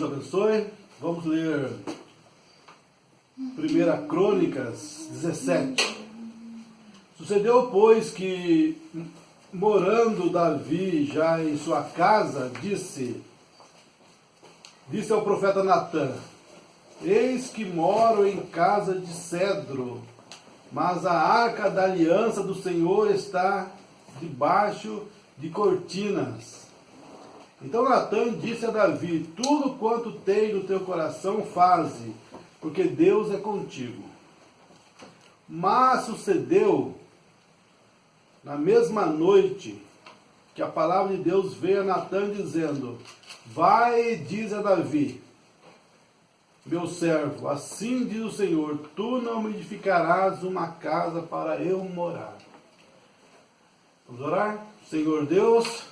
abençoe. Vamos ler 1 Crônicas 17. Sucedeu, pois, que, morando Davi já em sua casa, disse ao profeta Natã: eis que moro em casa de cedro, mas a arca da aliança do Senhor está debaixo de cortinas. Então Natã disse a Davi: tudo quanto tem no teu coração faze, porque Deus é contigo. Mas sucedeu na mesma noite que a palavra de Deus veio a Natã dizendo: vai e diz a Davi, meu servo, assim diz o Senhor, tu não me edificarás uma casa para eu morar. Vamos orar? Senhor Deus,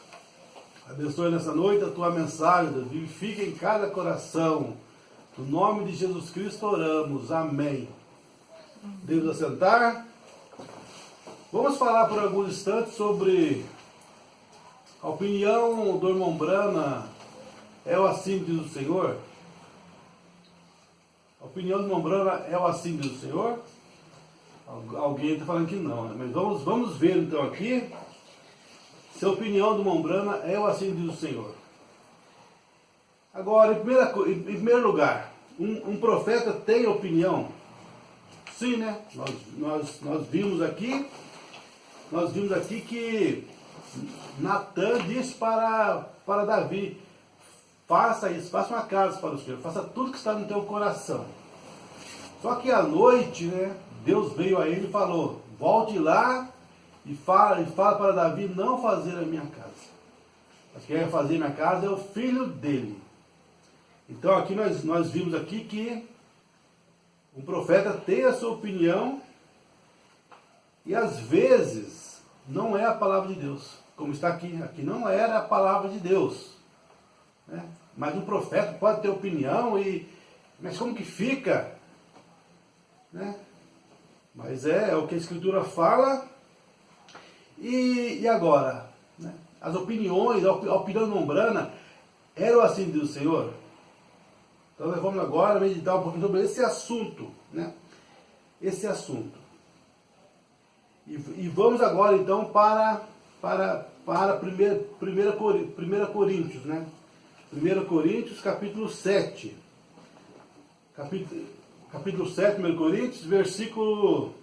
abençoe nessa noite a tua mensagem, vivifica em cada coração. No nome de Jesus Cristo oramos. Amém. Devemos assentar. Vamos falar por alguns instantes sobre a opinião do irmão Brana. É o assim diz o Senhor? A opinião do irmão Brana é o assim diz o Senhor? Alguém está falando que não, né? Mas vamos ver então aqui se a opinião do irmão Brana é o assim diz o Senhor. Agora, em primeiro lugar, um profeta tem opinião? Sim, né? Nós vimos aqui que Natã disse para Davi: faça isso, faça uma casa para o Senhor, faça tudo que está no teu coração. Só que à noite, né, Deus veio a ele e falou: volte lá e fala para Davi não fazer a minha casa. Mas quem vai fazer a minha casa é o filho dele. Então aqui nós vimos aqui que um profeta tem a sua opinião e às vezes não é a palavra de Deus. Como está aqui não era a palavra de Deus, né? Mas um profeta pode ter opinião, mas como que fica? Né? Mas é o que a Escritura fala. E agora? Né? As opiniões, a opinião do Brana eram assim do Senhor? Então nós vamos agora meditar um pouquinho sobre esse assunto, né? Esse assunto. E vamos agora então para 1 Coríntios, né? 1 Coríntios, capítulo 7. Capítulo 7, 1 Coríntios, versículo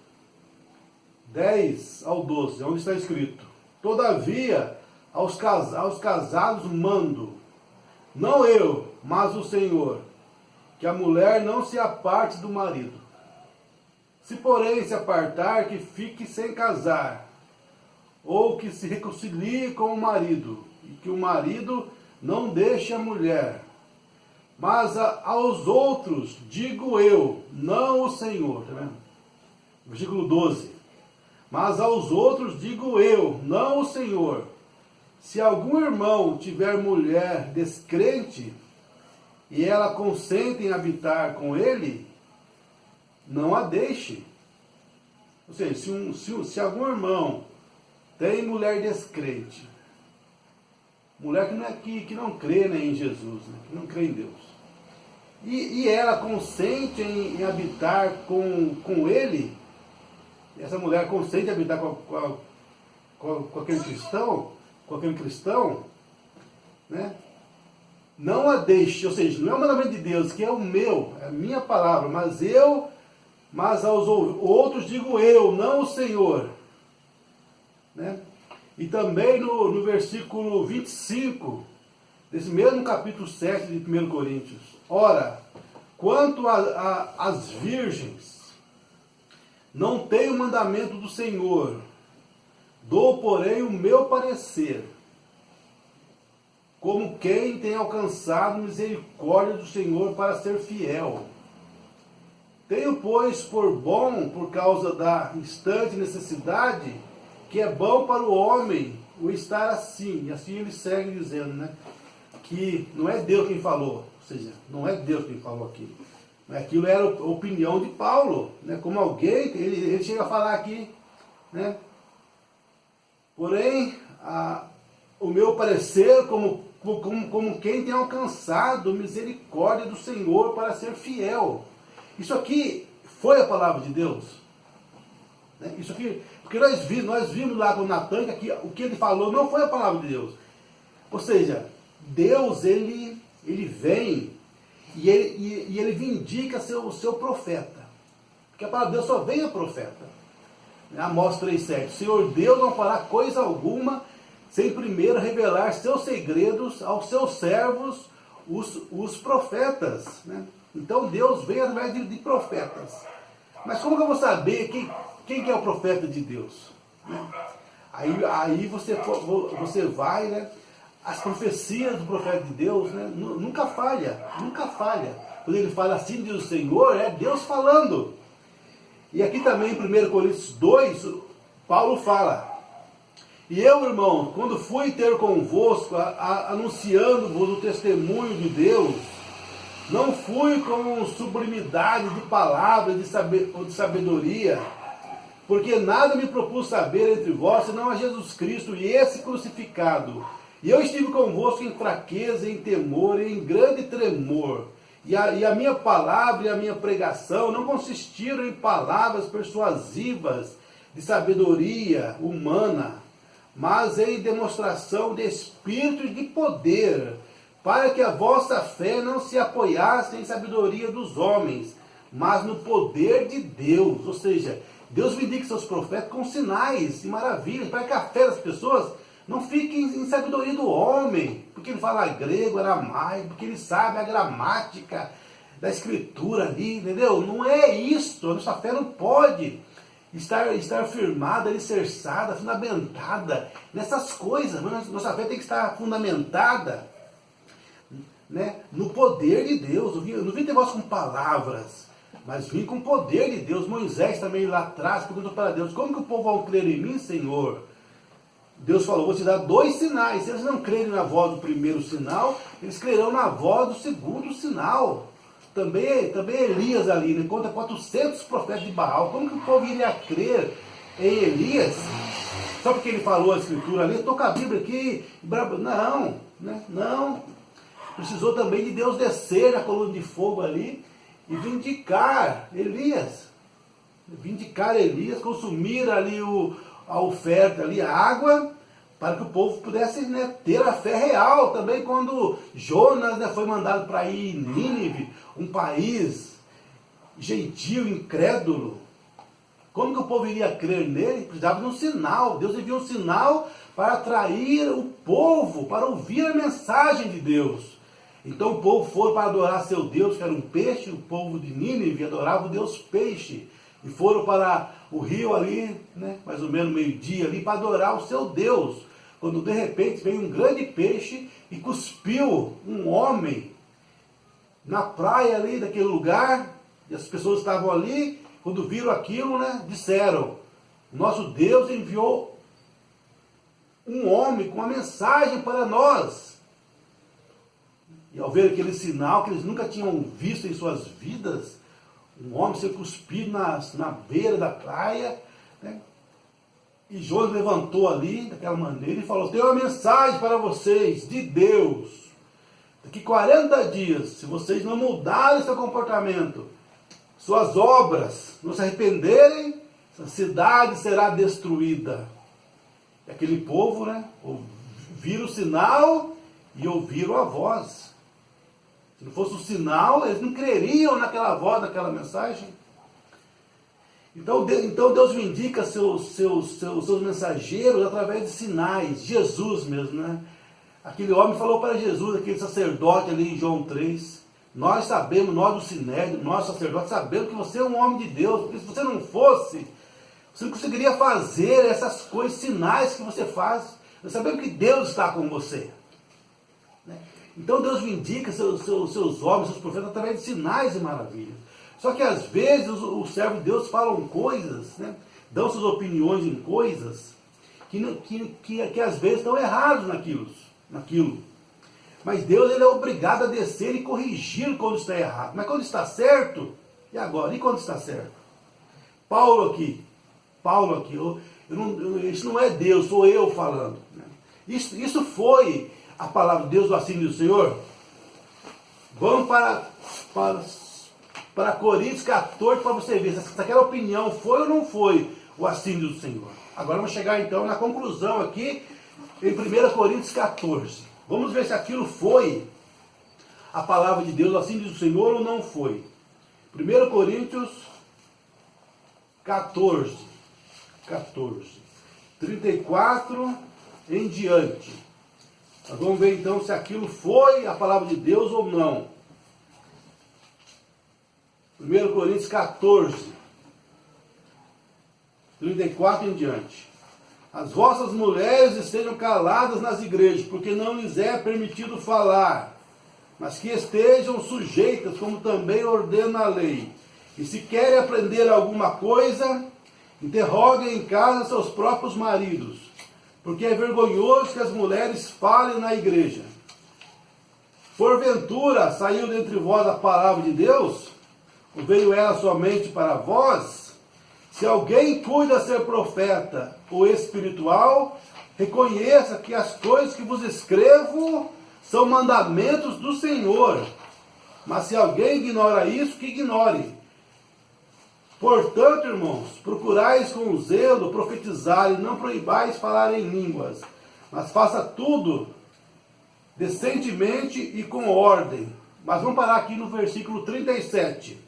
10 ao 12, onde está escrito: todavia, aos casados mando, não eu, mas o Senhor, que a mulher não se aparte do marido. Se porém se apartar, que fique sem casar, ou que se reconcilie com o marido, e que o marido não deixe a mulher. Mas aos outros digo eu, não o Senhor. Tá vendo? Versículo 12. Mas aos outros digo eu, não o Senhor. Se algum irmão tiver mulher descrente, e ela consente em habitar com ele, não a deixe. Ou seja, se algum irmão tem mulher descrente, mulher que não crê, né, em Jesus, né, que não crê em Deus, e ela consente em habitar com ele, essa mulher consente em habitar com aquele cristão, né? Não a deixe, ou seja, não é o mandamento de Deus, que é o meu, é a minha palavra, mas aos outros digo eu, não o Senhor. Né? E também no versículo 25, desse mesmo capítulo 7 de 1 Coríntios: ora, quanto às virgens, não tenho o mandamento do Senhor, dou, porém, o meu parecer, como quem tem alcançado misericórdia do Senhor para ser fiel. Tenho, pois, por bom, por causa da instante necessidade, que é bom para o homem o estar assim. E assim ele segue dizendo, né, que não é Deus quem falou, ou seja, não é Deus quem falou aquilo. Aquilo era a opinião de Paulo, né, como alguém, ele chega a falar aqui, né, porém, o meu parecer, como como quem tem alcançado misericórdia do Senhor para ser fiel. Isso aqui foi a palavra de Deus. Né? Isso aqui, porque nós vimos lá com Natan que o que ele falou não foi a palavra de Deus. Ou seja, Deus, ele vem e ele vindica o seu profeta. Porque a palavra de Deus só vem a profeta. Amós 3,7. O Senhor Deus não fará coisa alguma sem primeiro revelar seus segredos aos seus servos, os profetas. Né? Então Deus vem através de profetas. Mas como que eu vou saber quem que é o profeta de Deus? Né? Aí você vai, né? As profecias do profeta de Deus, né? Nunca falha, nunca falha. Quando ele fala assim diz o Senhor, é Deus falando. E aqui também em 1 Coríntios 2, Paulo fala: e eu, irmão, quando fui ter convosco, anunciando-vos o testemunho de Deus, não fui com sublimidade de palavras ou de sabedoria, porque nada me propus saber entre vós, senão a Jesus Cristo e esse crucificado. E eu estive convosco em fraqueza, em temor e em grande tremor. E a minha palavra e a minha pregação não consistiram em palavras persuasivas de sabedoria humana, mas em demonstração de espírito e de poder, para que a vossa fé não se apoiasse em sabedoria dos homens, mas no poder de Deus. Ou seja, Deus vindica seus profetas com sinais e maravilhas, para que a fé das pessoas não fique em sabedoria do homem, porque ele fala grego, aramaico, porque ele sabe a gramática da escritura ali, entendeu? Não é isso. A nossa fé não pode estar firmada, alicerçada, fundamentada nessas coisas. Nossa fé tem que estar fundamentada, né, no poder de Deus. Eu não vim ter voz com palavras, mas vim com o poder de Deus. Moisés também lá atrás perguntou para Deus: como que o povo vai crer em mim, Senhor? Deus falou: vou te dar 2 sinais. Se eles não crerem na voz do primeiro sinal, eles crerão na voz do segundo sinal. Também Elias ali, né, conta 400 profetas de Baal. Como que o povo iria crer em Elias? Só porque ele falou a escritura ali, estou com a Bíblia aqui. Não, né? Não. Precisou também de Deus descer na coluna de fogo ali e vindicar Elias. Vindicar Elias, consumir ali a oferta ali, a água, para que o povo pudesse, né, ter a fé real. Também quando Jonas, né, foi mandado para ir em Nínive, um país gentil, incrédulo, como que o povo iria crer nele? Precisava de um sinal. Deus enviou um sinal para atrair o povo, para ouvir a mensagem de Deus. Então o povo foi para adorar seu Deus, que era um peixe. O povo de Nínive adorava o Deus peixe. E foram para o rio ali, né, mais ou menos meio-dia ali, para adorar o seu Deus. Quando de repente veio um grande peixe e cuspiu um homem na praia ali daquele lugar. E as pessoas estavam ali, quando viram aquilo, né, disseram: nosso Deus enviou um homem com uma mensagem para nós. E ao ver aquele sinal que eles nunca tinham visto em suas vidas, um homem ser cuspido na beira da praia, né? E Jonas levantou ali, daquela maneira, e falou: tenho uma mensagem para vocês, de Deus. Daqui 40 dias, se vocês não mudarem seu comportamento, suas obras, não se arrependerem, essa cidade será destruída. E aquele povo, né, ouviram o sinal e ouviram a voz. Se não fosse o sinal, eles não creriam naquela voz, naquela mensagem. Então Deus vindica seus mensageiros através de sinais. Jesus mesmo, né? Aquele homem falou para Jesus, aquele sacerdote ali em João 3, nós sabemos, nós do Sinédrio, nós sacerdotes, sabemos que você é um homem de Deus, porque se você não fosse, você não conseguiria fazer essas coisas, sinais que você faz. Nós sabemos que Deus está com você. Né? Então Deus vindica seus homens, seus profetas, através de sinais e maravilhas. Só que às vezes os servos de Deus falam coisas, né? Dão suas opiniões em coisas que às vezes estão errados naquilo. Mas Deus, ele é obrigado a descer e corrigir quando está errado. Mas quando está certo, e agora? E quando está certo? Paulo aqui, isso não é Deus, sou eu falando. Né? Isso foi a palavra de Deus, o assim diz o Senhor? Vamos para Coríntios 14 para você ver se aquela opinião foi ou não foi o assim diz o Senhor. Agora vamos chegar então na conclusão aqui em 1 Coríntios 14. Vamos ver se aquilo foi a palavra de Deus, assim diz o Senhor, ou não foi. 1 Coríntios 14, 34 em diante. Nós vamos ver então se aquilo foi a palavra de Deus ou não. 1 Coríntios 14, 34 em diante. As vossas mulheres estejam caladas nas igrejas, porque não lhes é permitido falar, mas que estejam sujeitas, como também ordena a lei. E se querem aprender alguma coisa, interroguem em casa seus próprios maridos, porque é vergonhoso que as mulheres falem na igreja. Porventura saiu dentre vós a palavra de Deus? Ou veio ela somente para vós? Se alguém cuida ser profeta ou espiritual, reconheça que as coisas que vos escrevo são mandamentos do Senhor. Mas se alguém ignora isso, que ignore. Portanto, irmãos, procurais com zelo profetizar e não proibais falar em línguas, mas faça tudo decentemente e com ordem. Mas vamos parar aqui no versículo 37.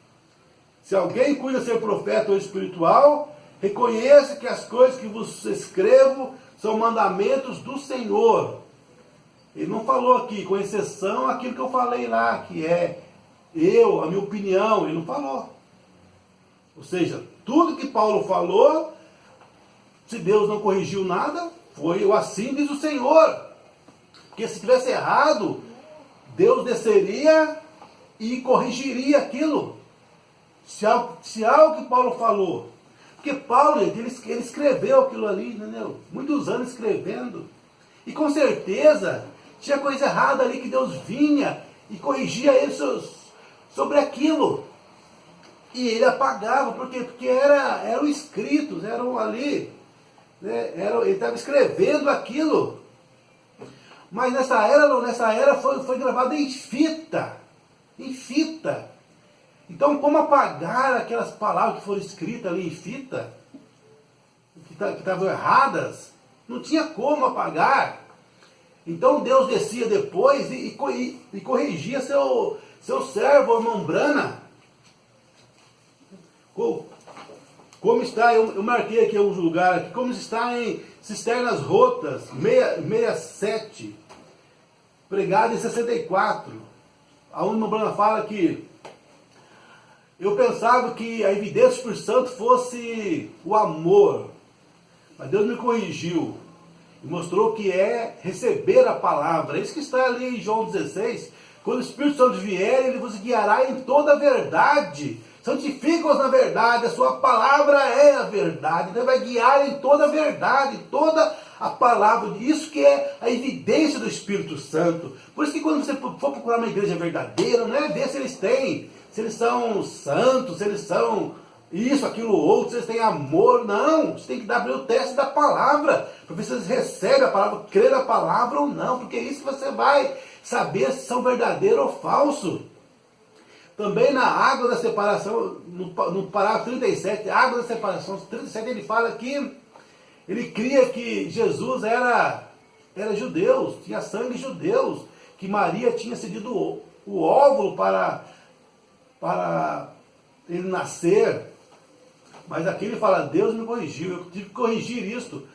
Se alguém cuida ser profeta ou espiritual, reconheça que as coisas que vos escrevo são mandamentos do Senhor. Ele não falou aqui, com exceção aquilo que eu falei lá, que é a minha opinião, ele não falou. Ou seja, tudo que Paulo falou, se Deus não corrigiu nada, foi o assim diz o Senhor. Porque se tivesse errado, Deus desceria e corrigiria aquilo. Se algo que Paulo falou. Porque Paulo, ele escreveu aquilo ali, entendeu? Muitos anos escrevendo. E com certeza tinha coisa errada ali que Deus vinha e corrigia ele sobre aquilo. E ele apagava, porque eram escritos, eram ali, né? Ele estava escrevendo aquilo. Mas nessa era foi gravado em fita. Em fita. Então, como apagar aquelas palavras que foram escritas ali em fita, que estavam erradas? Não tinha como apagar. Então Deus descia depois e corrigia seu servo, irmão Brana. Como está, eu marquei aqui alguns lugares, como está em Cisternas Rotas, 67, pregado em 64. A irmã Brana fala que eu pensava que a evidência do Espírito Santo fosse o amor, mas Deus me corrigiu e mostrou que é receber a palavra. É isso que está ali em João 16. Quando o Espírito Santo vier, ele vos guiará em toda a verdade. Santifica-os na verdade, a sua palavra é a verdade. Ele vai guiar em toda a verdade, toda a palavra. Isso que é a evidência do Espírito Santo. Por isso que quando você for procurar uma igreja verdadeira, não é ver se eles têm, se eles são santos, se eles são isso, aquilo, outro, se eles têm amor. Não, você tem que abrir o teste da palavra, para ver se eles recebem a palavra, crê na palavra ou não, porque é isso que você vai saber se são verdadeiros ou falsos. Também na água da separação, no parágrafo 37, água da separação, 37, ele fala que ele cria que Jesus era judeu, tinha sangue judeu, que Maria tinha cedido o óvulo para ele nascer. Mas aqui ele fala, Deus me corrigiu, eu tive que corrigir isto,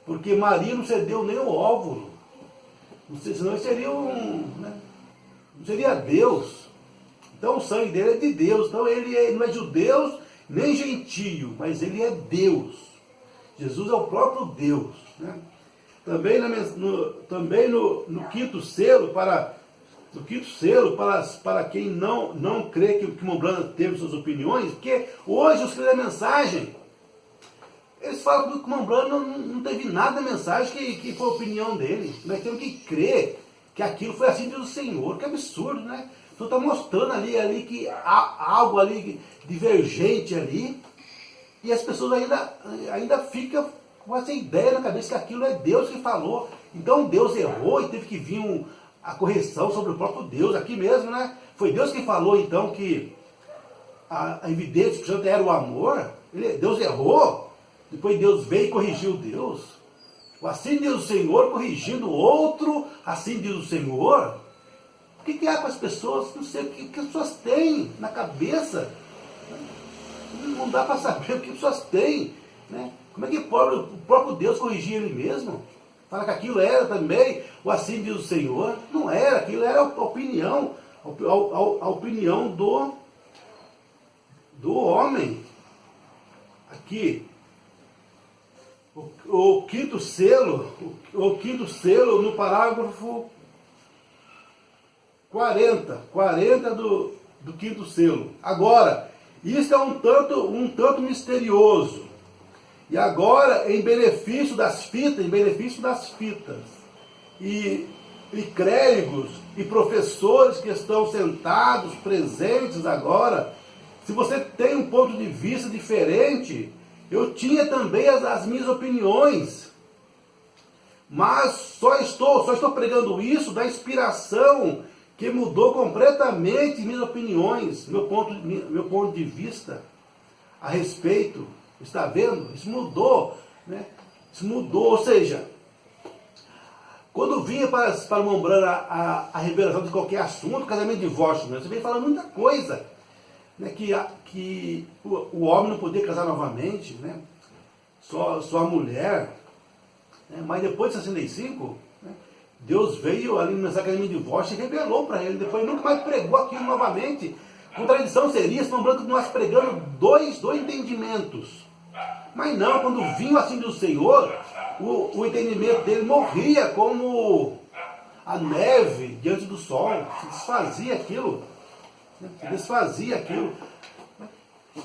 porque Maria não cedeu nem o óvulo, senão ele seria não seria Deus. Então o sangue dele é de Deus, então ele não é judeu nem gentio, mas ele é Deus. Jesus é o próprio Deus, né? Também, no quinto selo, para quem não crê que o Kumambrana teve suas opiniões, porque hoje os que lêem a mensagem, eles falam que o Kumambrana não teve nada da mensagem que foi a opinião dele. Nós temos que crer que aquilo foi assim do Senhor. Que absurdo, né? Então está mostrando ali que há algo ali divergente ali, e as pessoas ainda ficam com essa ideia na cabeça que aquilo é Deus que falou. Então Deus errou e teve que vir a correção sobre o próprio Deus, aqui mesmo, né? Foi Deus que falou então que a evidência que era o amor. Deus errou, depois Deus veio e corrigiu Deus. O assim diz o Senhor corrigindo outro, assim diz o Senhor. O que há para as pessoas? Não sei o que as pessoas têm na cabeça. Não dá para saber o que as pessoas têm, né? Como é que o próprio Deus corrigia ele mesmo? Fala que aquilo era também o assim diz o Senhor. Não era, aquilo era a opinião, a opinião do homem. Aqui, o quinto selo no parágrafo 40 do quinto selo. Agora, isso é um tanto misterioso. E agora, em benefício das fitas, e clérigos e professores que estão sentados, presentes agora, se você tem um ponto de vista diferente, eu tinha também as minhas opiniões, mas só estou pregando isso da inspiração que mudou completamente minhas opiniões, meu ponto de vista a respeito. Está vendo? Isso mudou, né? Isso mudou, ou seja, quando vinha para o Mombrana a revelação de qualquer assunto, casamento, divórcio, né? Você vem falando muita coisa, né? Que o homem não podia casar novamente, né? Só a mulher, né? Mas depois de 65, né? Deus veio ali no sacramento de divórcio e revelou para ele, depois nunca mais pregou aquilo novamente. Contradição seria se Mombrana nós pregando dois entendimentos. Mas não, quando vinha assim do Senhor, o entendimento dele morria como a neve diante do sol. Se desfazia aquilo. Se desfazia aquilo.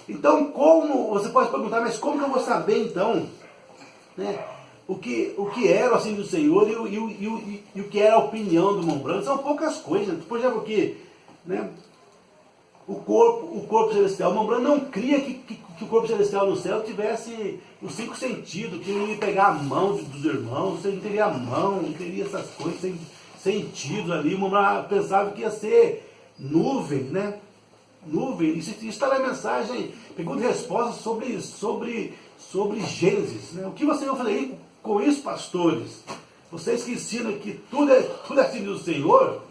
Então, como, você pode perguntar, mas como que eu vou saber então, né, o que era assim do Senhor e o que era a opinião do Mombrana? São poucas coisas. Por exemplo, né, o corpo celestial. O Mombrana não cria que o corpo celestial no céu tivesse os 5 sentidos, que ele ia pegar a mão dos irmãos, você não teria a mão, não teria essas coisas, sentidos ali. O Mombrana pensava que ia ser nuvem, né? Nuvem. Isso está na mensagem, pergunta e resposta sobre Gênesis, né? O que vocês vão fazer com isso, pastores? Vocês que ensinam que tudo é filho do Senhor.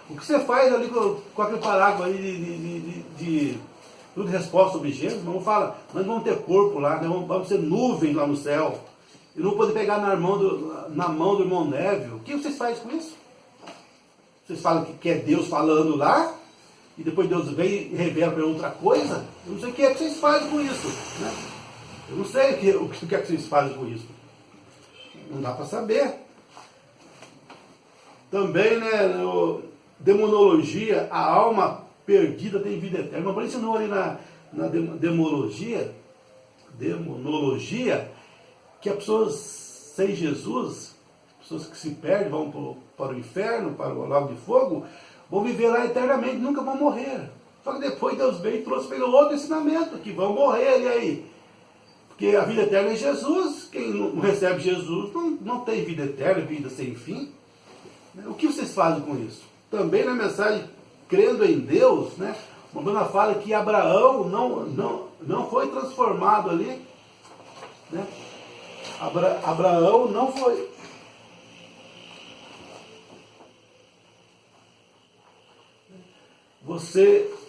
O que você faz ali com aquele parágrafo aí de tudo resposta sobre Gênesis? Não fala, nós vamos ter corpo lá, nós vamos ser nuvem lá no céu. E não poder pegar na mão do irmão Névio. O que vocês fazem com isso? Vocês falam que é Deus falando lá, e depois Deus vem e revela para outra coisa? Eu não sei o que é que vocês fazem com isso, né? Eu não sei o que é que vocês fazem com isso. Não dá para saber. Também, né, demonologia, a alma perdida tem vida eterna. Mas ensinou ali na demonologia, que as pessoas sem Jesus, pessoas que se perdem, vão para o inferno, para o lago de fogo, vão viver lá eternamente, nunca vão morrer. Só que depois Deus veio e trouxe pelo outro ensinamento, que vão morrer, e aí? Porque a vida eterna é Jesus. Quem não recebe Jesus não tem vida eterna, vida sem fim. O que vocês fazem com isso? Também na mensagem crendo em Deus, né? O Mombrana fala que Abraão não foi transformado ali, né? Abraão não foi.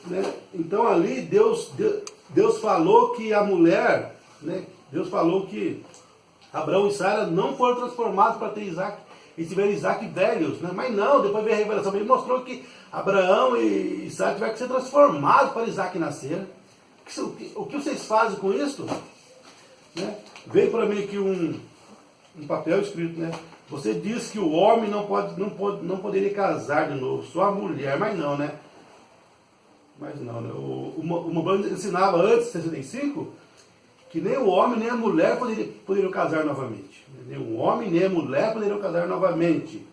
Né? Então ali Deus falou que a mulher, né? Deus falou que Abraão e Sara não foram transformados para ter Isaac. E tiveram Isaac velhos, né? Mas não, depois veio a revelação, ele mostrou que Abraão e Sara tiveram que ser transformados para Isaac nascer. O que vocês fazem com isso? Né? Veio para mim aqui um papel escrito, né? Você disse que o homem não poderia casar de novo, só a mulher, mas não, né? Mas não, né? O Mombrana ensinava antes de 65 que nem o homem nem a mulher poderiam casar novamente. Nem o homem nem a mulher poderiam casar novamente.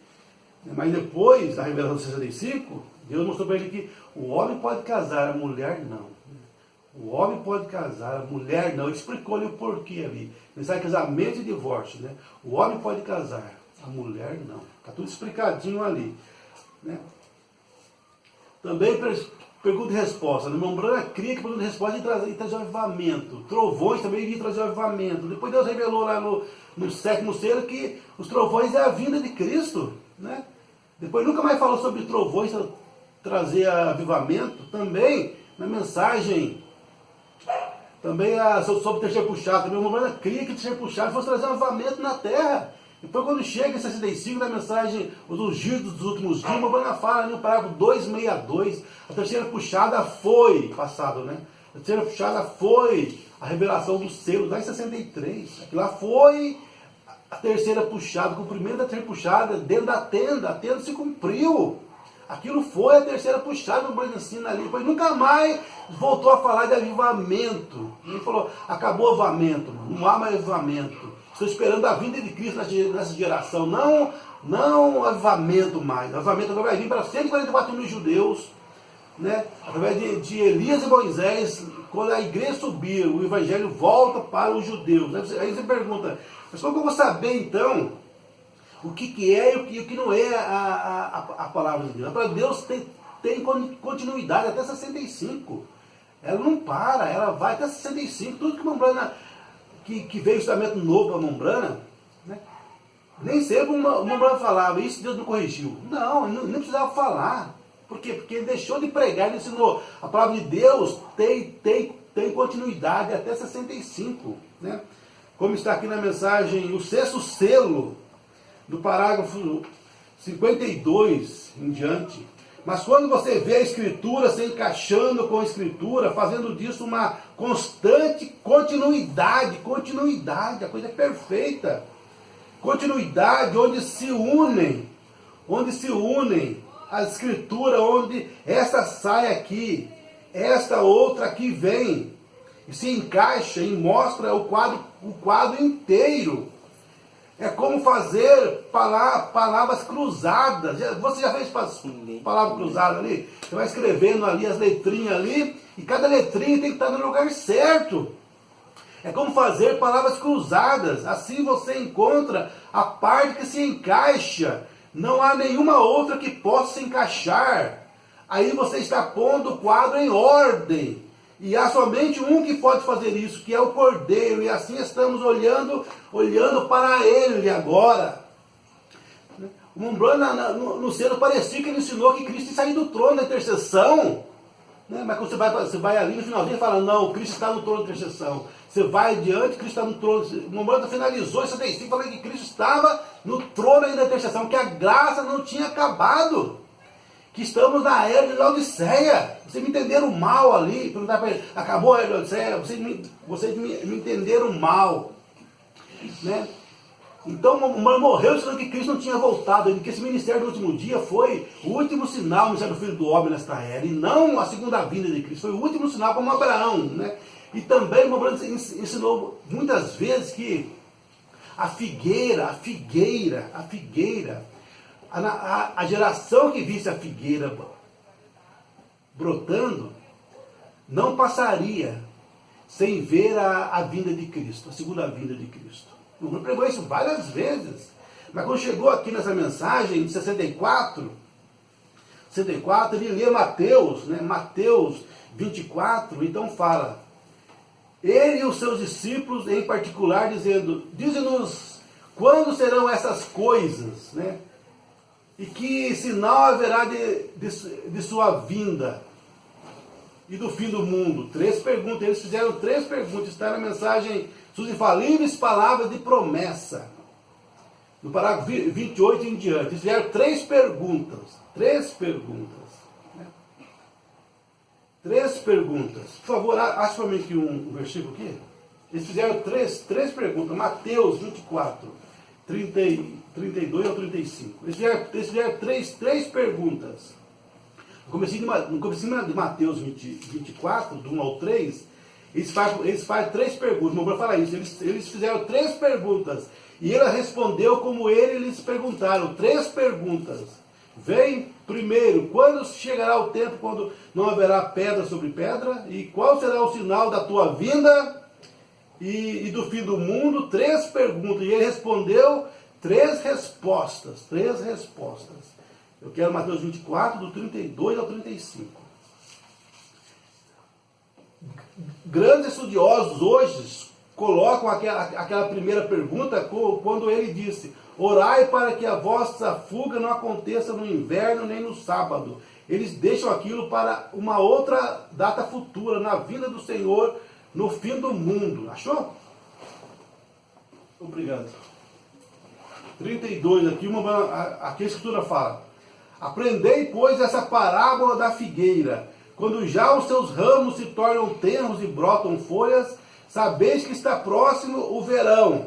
Mas depois da revelação de 65, Deus mostrou para ele que o homem pode casar, a mulher não. O homem pode casar, a mulher não. Ele explicou-lhe o porquê ali. Mensagem de casamento e divórcio, né? O homem pode casar, a mulher não. Está tudo explicadinho ali, né? Também pergunta e resposta. No Membrana cria que pergunta e resposta e trazer avivamento. Trovões também iriam trazer avivamento. Depois Deus revelou lá no sétimo selo que os trovões é a vinda de Cristo, né? Depois nunca mais falou sobre trovões trazer avivamento. Também na mensagem, também sobre o terceiro puxado. Também o Membrana cria que o terceiro puxado fosse trazer avivamento na terra. Depois quando chega em 65, na mensagem, os ungidos dos últimos dias, o Membrana fala no parágrafo 262, a terceira puxada foi, passado, né? A terceira puxada foi a revelação dos selos, lá em 63. Aquilo lá foi a terceira puxada, o cumprimento da terceira puxada dentro da tenda. A tenda se cumpriu. Aquilo foi a terceira puxada no Membrana ensina ali. Depois nunca mais voltou a falar de avivamento. Ele falou, acabou o avivamento, não há mais avivamento. Estou esperando a vinda de Cristo nessa geração. Não avivamento mais. O avivamento agora vai vir para 144 mil judeus, né? Através de Elias e Moisés. Quando a igreja subir, o evangelho volta para os judeus. Aí você pergunta, mas como eu vou saber então o que é e o que não é a palavra de Deus? A palavra de Deus tem continuidade até 65. Ela não para, ela vai até 65. Tudo que Membrana, que veio o Testamento Novo para a Membrana, né? Nem sempre o Membrana falava, isso Deus não corrigiu. Não, ele nem precisava falar. Por quê? Porque ele deixou de pregar, ele ensinou. A palavra de Deus tem continuidade até 65. Né? Como está aqui na mensagem, o sexto selo, do parágrafo 52 em diante. Mas quando você vê a Escritura se encaixando com a Escritura, fazendo disso uma constante continuidade, a coisa é perfeita. Continuidade onde se unem a Escritura, onde essa sai aqui, esta outra aqui vem, e se encaixa e mostra o quadro inteiro. É como fazer palavras cruzadas. Você já fez palavra cruzada ali? Você vai escrevendo ali as letrinhas ali, e cada letrinha tem que estar no lugar certo. É como fazer palavras cruzadas. Assim você encontra a parte que se encaixa. Não há nenhuma outra que possa se encaixar. Aí você está pondo o quadro em ordem. E há somente um que pode fazer isso, que é o Cordeiro. E assim estamos olhando para ele agora. O Membrana no selo parecia que ele ensinou que Cristo ia sair do trono da intercessão. Né? Mas quando você vai ali no finalzinho e fala, não, Cristo está no trono da intercessão. Você vai adiante, Cristo está no trono. O Membrana finalizou em 65 falando que Cristo estava no trono ainda da intercessão, que a graça não tinha acabado. Que estamos na era de Laodiceia. Vocês me entenderam mal ali. Perguntar para ele, acabou a era de Laodiceia? Vocês me entenderam mal. Né? Então o morreu dizendo que Cristo não tinha voltado. Que esse ministério do último dia foi o último sinal, o ministério do Filho do Homem nesta era. E não a segunda vinda de Cristo. Foi o último sinal como Abraão. Né? E também o Membrana ensinou muitas vezes que a figueira, a geração que visse a figueira brotando, não passaria sem ver a vinda de Cristo, a segunda vinda de Cristo. O Membrana pregou isso várias vezes. Mas quando chegou aqui nessa mensagem, em 64, ele lê Mateus, né? Mateus 24, então fala, ele e os seus discípulos em particular, dizendo, dize-nos quando serão essas coisas, né? E que sinal haverá de sua vinda e do fim do mundo? 3 perguntas, eles fizeram 3 perguntas, está na mensagem, suas infalíveis palavras de promessa, no parágrafo 28 em diante. Eles fizeram 3 perguntas, 3 perguntas. Por favor, ache para mim aqui um versículo aqui. Eles fizeram 3 perguntas, Mateus 24, 32 ao 35. Eles fizeram 3 perguntas. No comecinho de Mateus 24, do 1 ao 3, eles fazem 3 perguntas. Não vou falar isso. Eles fizeram 3 perguntas. E ele respondeu como eles perguntaram. 3 perguntas. Vem Primeiro, quando chegará o tempo quando não haverá pedra sobre pedra? E qual será o sinal da tua vinda e do fim do mundo? 3 perguntas. E ele respondeu 3 respostas. 3 respostas. Eu quero Mateus 24, do 32 ao 35. Grandes estudiosos hoje colocam aquela primeira pergunta quando ele disse: orai para que a vossa fuga não aconteça no inverno nem no sábado. Eles deixam aquilo para uma outra data futura, na vinda do Senhor, no fim do mundo. Achou? Obrigado. 32, aqui a escritura fala: aprendei, pois, essa parábola da figueira. Quando já os seus ramos se tornam tenros e brotam folhas, sabeis que está próximo o verão.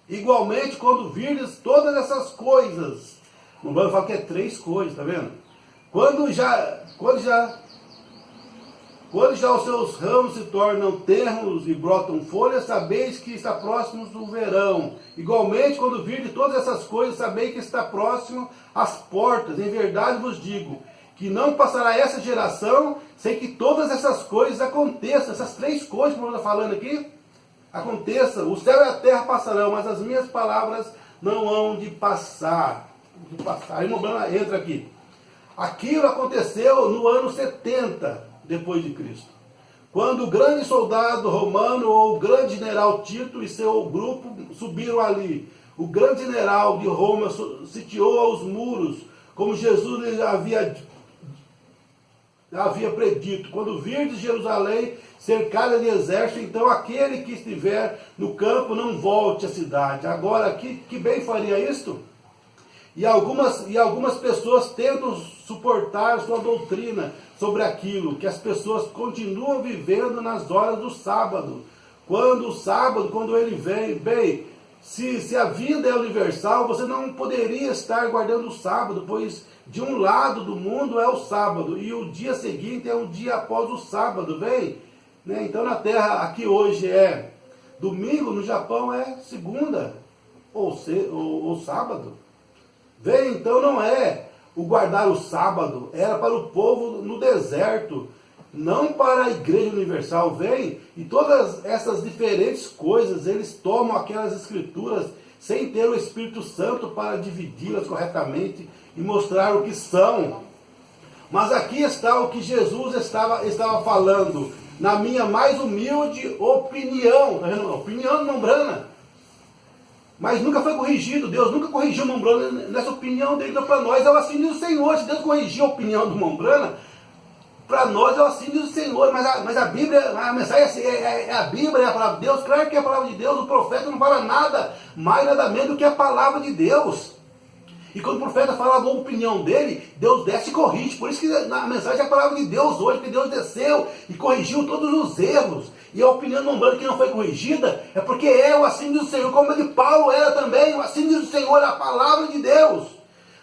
Igualmente, quando virdes todas essas coisas, no banco fala que é 3 coisas, tá vendo? Quando já os seus ramos se tornam tenros e brotam folhas, sabeis que está próximo o verão. Igualmente, quando virdes todas essas coisas, sabeis que está próximo as portas. Em verdade vos digo, que não passará essa geração sem que todas essas coisas aconteçam. Essas 3 coisas que eu estou falando aqui, aconteça. O céu e a terra passarão, mas as minhas palavras não hão de passar. Aí o Mobrana entra aqui. Aquilo aconteceu no ano 70 depois de Cristo, quando o grande soldado romano, ou o grande general Tito e seu grupo subiram ali. O grande general de Roma sitiou os muros, como Jesus lhe havia predito. Quando virdes Jerusalém cercada de exército, então aquele que estiver no campo não volte à cidade. Agora, que bem faria isto? E algumas pessoas tentam suportar sua doutrina sobre aquilo, que as pessoas continuam vivendo nas horas do sábado. Quando ele vem, bem, se a vida é universal, você não poderia estar guardando o sábado, pois de um lado do mundo é o sábado, e o dia seguinte é um dia após o sábado, bem? Né? Então na Terra, aqui hoje é domingo, no Japão é segunda, ou sábado. Vem, então não é o guardar o sábado, era para o povo no deserto, não para a igreja universal. Vem, e todas essas diferentes coisas, eles tomam aquelas escrituras sem ter o Espírito Santo para dividi-las corretamente e mostrar o que são. Mas aqui está o que Jesus estava falando, na minha mais humilde opinião, tá vendo? Opinião de Mombrana. Mas nunca foi corrigido, Deus nunca corrigiu o Mombrana nessa opinião dele. Então, para nós, é o assim diz o Senhor. Se Deus corrigiu a opinião do Mombrana, para nós é o assim diz o Senhor. Mas a Bíblia, a mensagem é a Bíblia, é a palavra de Deus. Claro que é a palavra de Deus. O profeta não fala nada mais, nada menos do que a palavra de Deus. E quando o profeta fala a opinião dele, Deus desce e corrige. Por isso que a mensagem é a palavra de Deus hoje, que Deus desceu e corrigiu todos os erros. E a opinião do Mombrana que não foi corrigida é porque é o assim diz o Senhor, como de Paulo era também. O assim diz o Senhor é a palavra de Deus.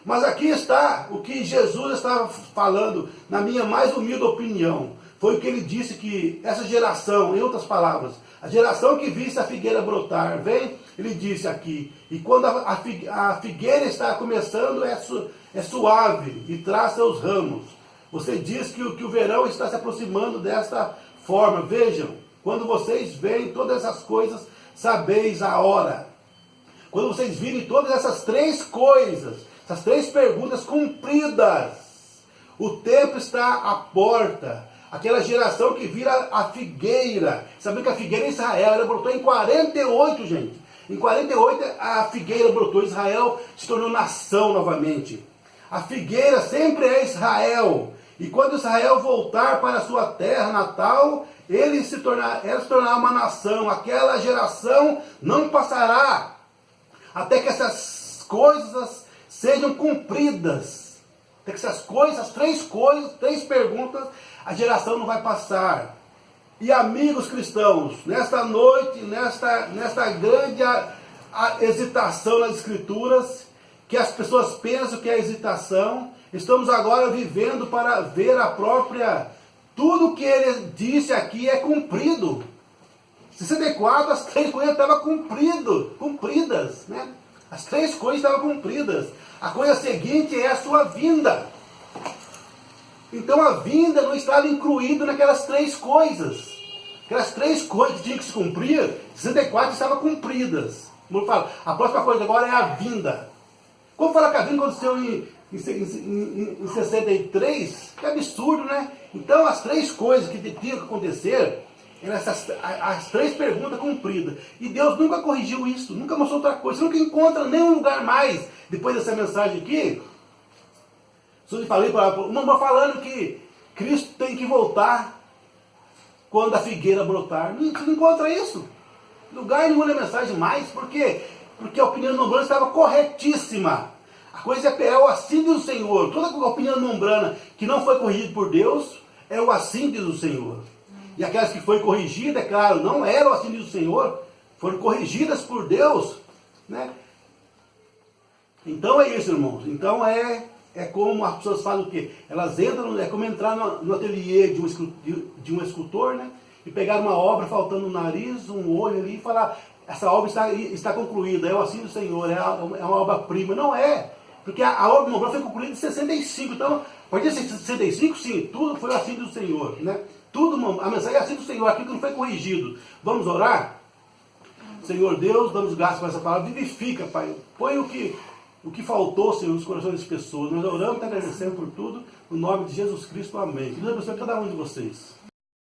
Mas aqui está o que Jesus estava falando, na minha mais humilde opinião. Foi o que ele disse, que essa geração, em outras palavras, a geração que visse a figueira brotar, vem, ele disse aqui, e quando a figueira está começando, é suave e traz seus ramos. Você diz que o verão está se aproximando desta forma. Vejam, quando vocês veem todas essas coisas, sabeis a hora. Quando vocês virem todas essas 3 coisas, essas 3 perguntas cumpridas, o tempo está à porta. Aquela geração que vira a figueira. Sabia que a figueira em Israel, ela brotou em 48, gente. Em 48 a figueira brotou, Israel se tornou nação novamente. A figueira sempre é Israel. E quando Israel voltar para a sua terra natal, ela se tornará uma nação. Aquela geração não passará até que essas coisas sejam cumpridas. Até que essas coisas, as 3 coisas, 3 perguntas, a geração não vai passar. E amigos cristãos, nesta noite, nesta grande hesitação nas Escrituras, que as pessoas pensam que é hesitação, estamos agora vivendo para ver a própria... Tudo que ele disse aqui é cumprido. 64, as 3 coisas estavam cumpridas, né? As 3 coisas estavam cumpridas. A coisa seguinte é a sua vinda. Então a vinda não estava incluída naquelas 3 coisas. Aquelas 3 coisas que tinham que se cumprir, 64 estavam cumpridas. Como eu falo, a próxima coisa agora é a vinda. Como fala que a vinda aconteceu em 63, que absurdo, né? Então as 3 coisas que tinham que acontecer, eram as 3 perguntas cumpridas. E Deus nunca corrigiu isso, nunca mostrou outra coisa. Você nunca encontra nenhum lugar mais, depois dessa mensagem aqui. Eu falei para o irmão falando que Cristo tem que voltar quando a figueira brotar. Não encontra isso. Lugar nenhum na mensagem mais. Por quê? Porque a opinião nombrana estava corretíssima. A coisa é o assim diz o Senhor. Toda a opinião nombrana que não foi corrigida por Deus, é o assim diz o Senhor. E aquelas que foi corrigida, é claro, não eram assim diz o Senhor, foram corrigidas por Deus, né? Então é isso, irmãos. Então é como as pessoas falam o quê? Elas entram, é como entrar no ateliê de um escultor, né? E pegar uma obra faltando um nariz, um olho ali e falar, essa obra está concluída, é o assim do Senhor, é uma obra-prima. Não é, porque a obra do foi concluída em 65, então, a partir de 65, sim, tudo foi assim do Senhor, né? Tudo, a mensagem é assim do Senhor, aquilo que não foi corrigido. Vamos orar? Senhor Deus, damos graças por essa palavra, vivifica, Pai, põe o que faltou, Senhor, nos corações das pessoas. Nós oramos e agradecemos por tudo, no nome de Jesus Cristo, amém. Que Deus abençoe cada um de vocês.